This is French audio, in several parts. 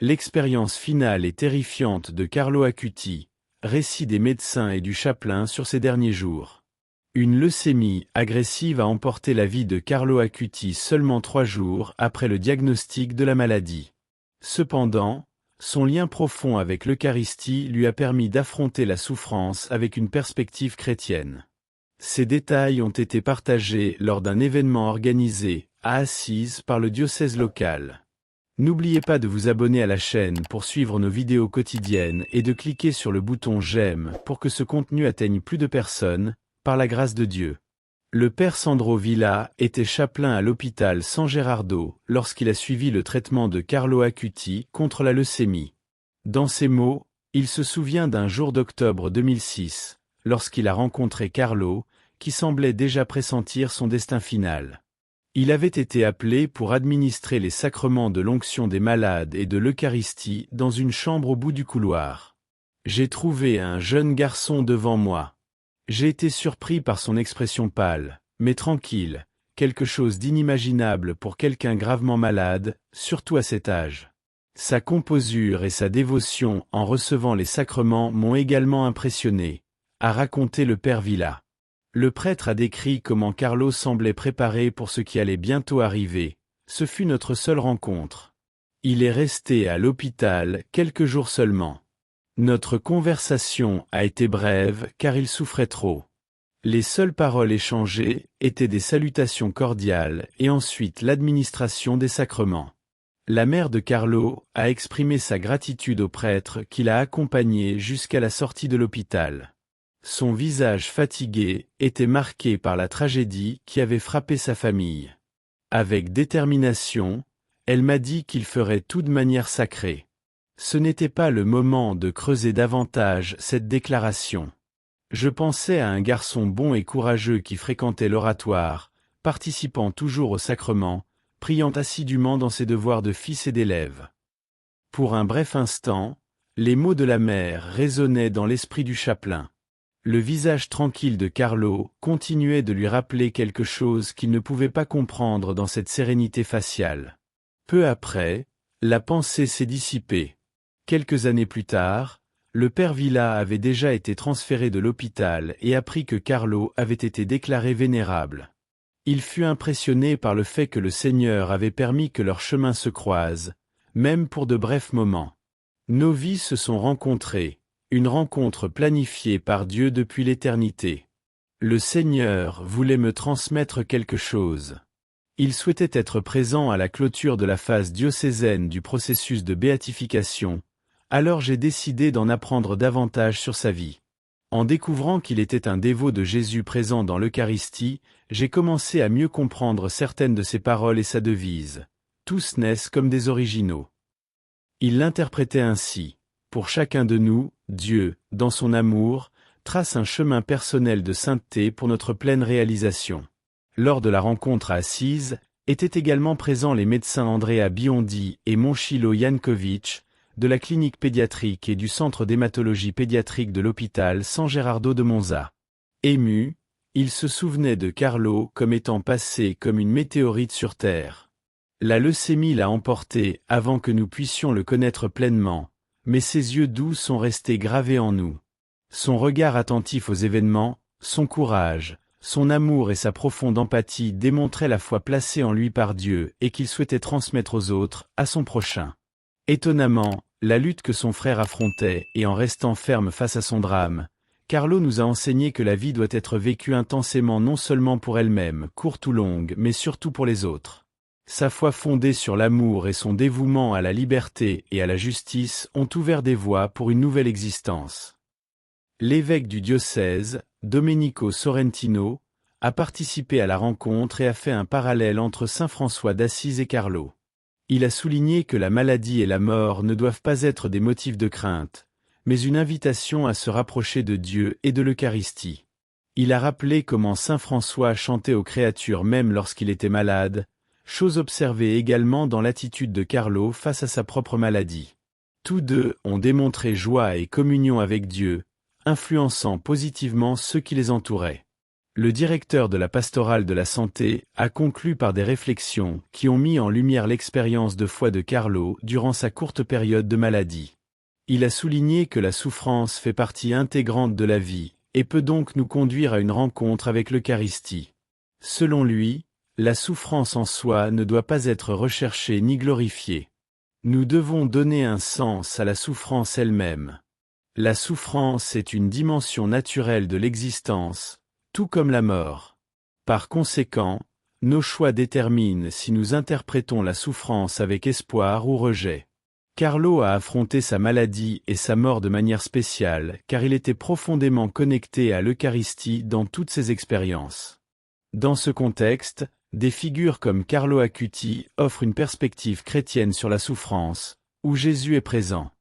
L'expérience finale et terrifiante de Carlo Acuti, récit des médecins et du chapelain sur ces derniers jours. Une leucémie agressive a emporté la vie de Carlo Acuti seulement 3 jours après le diagnostic de la maladie. Cependant, son lien profond avec l'Eucharistie lui a permis d'affronter la souffrance avec une perspective chrétienne. Ces détails ont été partagés lors d'un événement organisé à Assise par le diocèse local. N'oubliez pas de vous abonner à la chaîne pour suivre nos vidéos quotidiennes et de cliquer sur le bouton j'aime pour que ce contenu atteigne plus de personnes, par la grâce de Dieu. Le père Sandro Villa était chapelain à l'hôpital San Gerardo lorsqu'il a suivi le traitement de Carlo Acuti contre la leucémie. Dans ses mots, il se souvient d'un jour d'octobre 2006, lorsqu'il a rencontré Carlo, qui semblait déjà pressentir son destin final. Il avait été appelé pour administrer les sacrements de l'onction des malades et de l'Eucharistie dans une chambre au bout du couloir. J'ai trouvé un jeune garçon devant moi. J'ai été surpris par son expression pâle, mais tranquille, quelque chose d'inimaginable pour quelqu'un gravement malade, surtout à cet âge. Sa composure et sa dévotion en recevant les sacrements m'ont également impressionné, a raconté le père Villa. Le prêtre a décrit comment Carlo semblait préparé pour ce qui allait bientôt arriver. Ce fut notre seule rencontre. Il est resté à l'hôpital quelques jours seulement. Notre conversation a été brève car il souffrait trop. Les seules paroles échangées étaient des salutations cordiales et ensuite l'administration des sacrements. La mère de Carlo a exprimé sa gratitude au prêtre qui l'a accompagné jusqu'à la sortie de l'hôpital. Son visage fatigué était marqué par la tragédie qui avait frappé sa famille. Avec détermination, elle m'a dit qu'il ferait tout de manière sacrée. Ce n'était pas le moment de creuser davantage cette déclaration. Je pensais à un garçon bon et courageux qui fréquentait l'oratoire, participant toujours au sacrement, priant assidûment dans ses devoirs de fils et d'élève. Pour un bref instant, les mots de la mère résonnaient dans l'esprit du chapelain. Le visage tranquille de Carlo continuait de lui rappeler quelque chose qu'il ne pouvait pas comprendre dans cette sérénité faciale. Peu après, la pensée s'est dissipée. Quelques années plus tard, le père Villa avait déjà été transféré de l'hôpital et apprit que Carlo avait été déclaré vénérable. Il fut impressionné par le fait que le Seigneur avait permis que leurs chemins se croisent, même pour de brefs moments. Nos vies se sont rencontrées, une rencontre planifiée par Dieu depuis l'éternité. Le Seigneur voulait me transmettre quelque chose. Il souhaitait être présent à la clôture de la phase diocésaine du processus de béatification. Alors j'ai décidé d'en apprendre davantage sur sa vie. En découvrant qu'il était un dévot de Jésus présent dans l'Eucharistie, j'ai commencé à mieux comprendre certaines de ses paroles et sa devise. Tous naissent comme des originaux. Il l'interprétait ainsi. Pour chacun de nous, Dieu, dans son amour, trace un chemin personnel de sainteté pour notre pleine réalisation. Lors de la rencontre à Assise, étaient également présents les médecins Andrea Biondi et Monchilo Jankovic, de la clinique pédiatrique et du centre d'hématologie pédiatrique de l'hôpital San Gerardo de Monza. Ému, il se souvenait de Carlo comme étant passé comme une météorite sur Terre. La leucémie l'a emporté avant que nous puissions le connaître pleinement, mais ses yeux doux sont restés gravés en nous. Son regard attentif aux événements, son courage, son amour et sa profonde empathie démontraient la foi placée en lui par Dieu et qu'il souhaitait transmettre aux autres, à son prochain. Étonnamment, la lutte que son frère affrontait et en restant ferme face à son drame, Carlo nous a enseigné que la vie doit être vécue intensément non seulement pour elle-même, courte ou longue, mais surtout pour les autres. Sa foi fondée sur l'amour et son dévouement à la liberté et à la justice ont ouvert des voies pour une nouvelle existence. L'évêque du diocèse, Domenico Sorrentino, a participé à la rencontre et a fait un parallèle entre saint François d'Assise et Carlo. Il a souligné que la maladie et la mort ne doivent pas être des motifs de crainte, mais une invitation à se rapprocher de Dieu et de l'Eucharistie. Il a rappelé comment saint François chantait aux créatures même lorsqu'il était malade, chose observée également dans l'attitude de Carlo face à sa propre maladie. Tous deux ont démontré joie et communion avec Dieu, influençant positivement ceux qui les entouraient. Le directeur de la pastorale de la santé a conclu par des réflexions qui ont mis en lumière l'expérience de foi de Carlo durant sa courte période de maladie. Il a souligné que la souffrance fait partie intégrante de la vie et peut donc nous conduire à une rencontre avec l'Eucharistie. Selon lui, la souffrance en soi ne doit pas être recherchée ni glorifiée. Nous devons donner un sens à la souffrance elle-même. La souffrance est une dimension naturelle de l'existence, tout comme la mort. Par conséquent, nos choix déterminent si nous interprétons la souffrance avec espoir ou rejet. Carlo a affronté sa maladie et sa mort de manière spéciale car il était profondément connecté à l'Eucharistie dans toutes ses expériences. Dans ce contexte, des figures comme Carlo Acuti offrent une perspective chrétienne sur la souffrance, où Jésus est présent.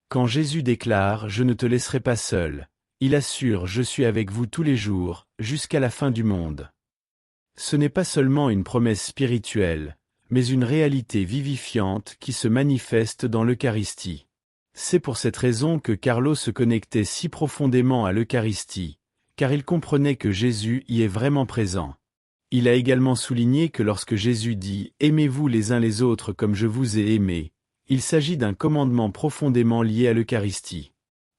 Quand Jésus déclare « Je ne te laisserai pas seul », il assure « Je suis avec vous tous les jours, jusqu'à la fin du monde ». Ce n'est pas seulement une promesse spirituelle, mais une réalité vivifiante qui se manifeste dans l'Eucharistie. C'est pour cette raison que Carlo se connectait si profondément à l'Eucharistie, car il comprenait que Jésus y est vraiment présent. Il a également souligné que lorsque Jésus dit « Aimez-vous les uns les autres comme je vous ai aimé », il s'agit d'un commandement profondément lié à l'Eucharistie.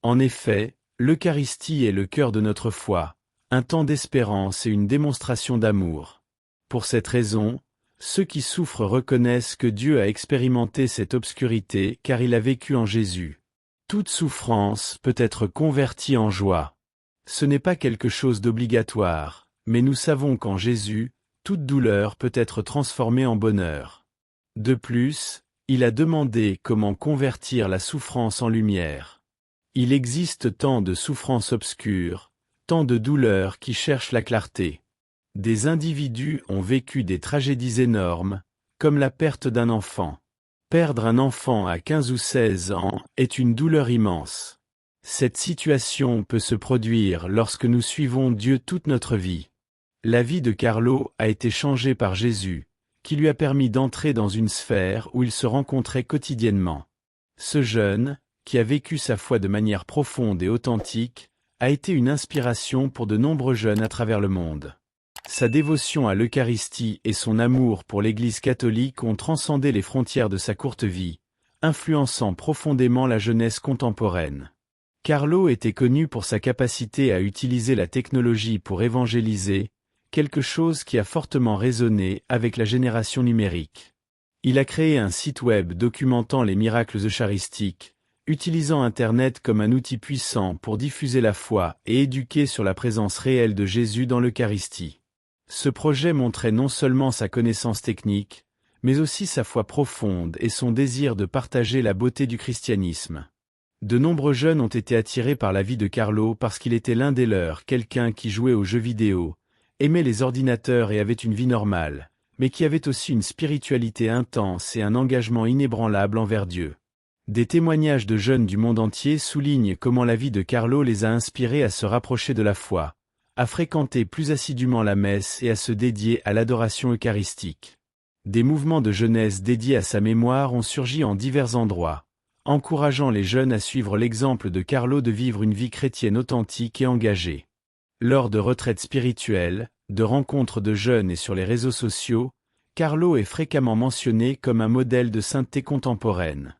En effet, l'Eucharistie est le cœur de notre foi, un temps d'espérance et une démonstration d'amour. Pour cette raison, ceux qui souffrent reconnaissent que Dieu a expérimenté cette obscurité car il a vécu en Jésus. Toute souffrance peut être convertie en joie. Ce n'est pas quelque chose d'obligatoire, mais nous savons qu'en Jésus, toute douleur peut être transformée en bonheur. De plus, il a demandé comment convertir la souffrance en lumière. Il existe tant de souffrances obscures, tant de douleurs qui cherchent la clarté. Des individus ont vécu des tragédies énormes, comme la perte d'un enfant. Perdre un enfant à 15 ou 16 ans est une douleur immense. Cette situation peut se produire lorsque nous suivons Dieu toute notre vie. La vie de Carlo a été changée par Jésus, qui lui a permis d'entrer dans une sphère où il se rencontrait quotidiennement. Ce jeune, qui a vécu sa foi de manière profonde et authentique, a été une inspiration pour de nombreux jeunes à travers le monde. Sa dévotion à l'Eucharistie et son amour pour l'Église catholique ont transcendé les frontières de sa courte vie, influençant profondément la jeunesse contemporaine. Carlo était connu pour sa capacité à utiliser la technologie pour évangéliser, quelque chose qui a fortement résonné avec la génération numérique. Il a créé un site web documentant les miracles eucharistiques, utilisant Internet comme un outil puissant pour diffuser la foi et éduquer sur la présence réelle de Jésus dans l'Eucharistie. Ce projet montrait non seulement sa connaissance technique, mais aussi sa foi profonde et son désir de partager la beauté du christianisme. De nombreux jeunes ont été attirés par la vie de Carlo parce qu'il était l'un des leurs, quelqu'un qui jouait aux jeux vidéo, aimait les ordinateurs et avait une vie normale, mais qui avait aussi une spiritualité intense et un engagement inébranlable envers Dieu. Des témoignages de jeunes du monde entier soulignent comment la vie de Carlo les a inspirés à se rapprocher de la foi, à fréquenter plus assidûment la messe et à se dédier à l'adoration eucharistique. Des mouvements de jeunesse dédiés à sa mémoire ont surgi en divers endroits, encourageant les jeunes à suivre l'exemple de Carlo de vivre une vie chrétienne authentique et engagée. Lors de retraites spirituelles, de rencontres de jeunes et sur les réseaux sociaux, Carlo est fréquemment mentionné comme un modèle de sainteté contemporaine.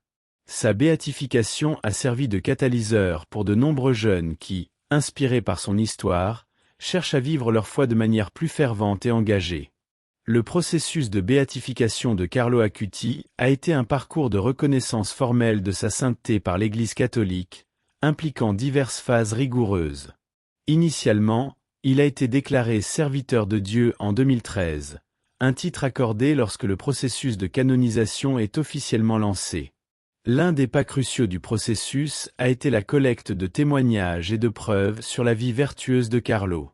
Sa béatification a servi de catalyseur pour de nombreux jeunes qui, inspirés par son histoire, cherchent à vivre leur foi de manière plus fervente et engagée. Le processus de béatification de Carlo Acuti a été un parcours de reconnaissance formelle de sa sainteté par l'Église catholique, impliquant diverses phases rigoureuses. Initialement, il a été déclaré serviteur de Dieu en 2013, un titre accordé lorsque le processus de canonisation est officiellement lancé. L'un des pas cruciaux du processus a été la collecte de témoignages et de preuves sur la vie vertueuse de Carlo.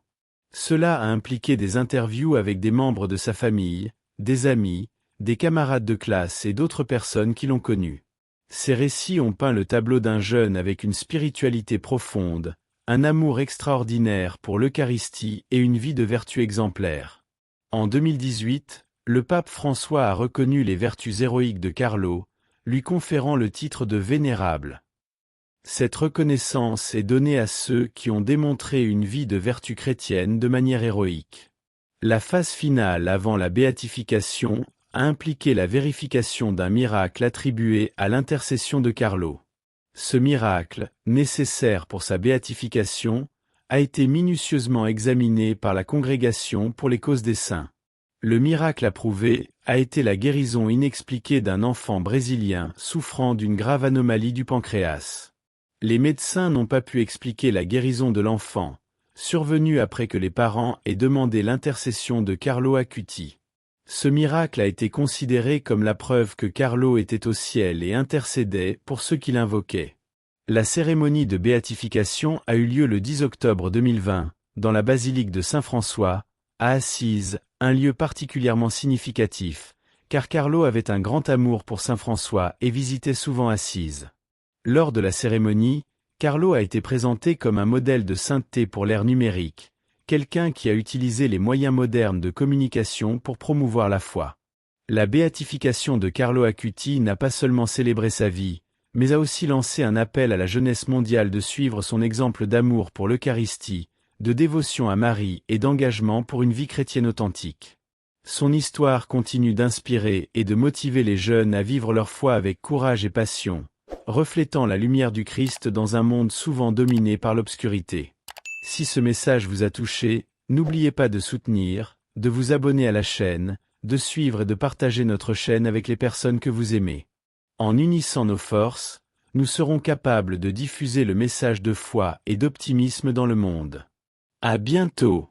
Cela a impliqué des interviews avec des membres de sa famille, des amis, des camarades de classe et d'autres personnes qui l'ont connu. Ces récits ont peint le tableau d'un jeune avec une spiritualité profonde, un amour extraordinaire pour l'Eucharistie et une vie de vertu exemplaire. En 2018, le pape François a reconnu les vertus héroïques de Carlo, lui conférant le titre de vénérable. Cette reconnaissance est donnée à ceux qui ont démontré une vie de vertu chrétienne de manière héroïque. La phase finale avant la béatification a impliqué la vérification d'un miracle attribué à l'intercession de Carlo. Ce miracle, nécessaire pour sa béatification, a été minutieusement examiné par la Congrégation pour les causes des saints. Le miracle approuvé a été la guérison inexpliquée d'un enfant brésilien souffrant d'une grave anomalie du pancréas. Les médecins n'ont pas pu expliquer la guérison de l'enfant, survenue après que les parents aient demandé l'intercession de Carlo Acuti. Ce miracle a été considéré comme la preuve que Carlo était au ciel et intercédait pour ceux qui l'invoquaient. La cérémonie de béatification a eu lieu le 10 octobre 2020, dans la basilique de Saint-François, à Assise, un lieu particulièrement significatif, car Carlo avait un grand amour pour Saint-François et visitait souvent Assise. Lors de la cérémonie, Carlo a été présenté comme un modèle de sainteté pour l'ère numérique, quelqu'un qui a utilisé les moyens modernes de communication pour promouvoir la foi. La béatification de Carlo Acuti n'a pas seulement célébré sa vie, mais a aussi lancé un appel à la jeunesse mondiale de suivre son exemple d'amour pour l'Eucharistie, de dévotion à Marie et d'engagement pour une vie chrétienne authentique. Son histoire continue d'inspirer et de motiver les jeunes à vivre leur foi avec courage et passion, reflétant la lumière du Christ dans un monde souvent dominé par l'obscurité. Si ce message vous a touché, n'oubliez pas de soutenir, de vous abonner à la chaîne, de suivre et de partager notre chaîne avec les personnes que vous aimez. En unissant nos forces, nous serons capables de diffuser le message de foi et d'optimisme dans le monde. À bientôt!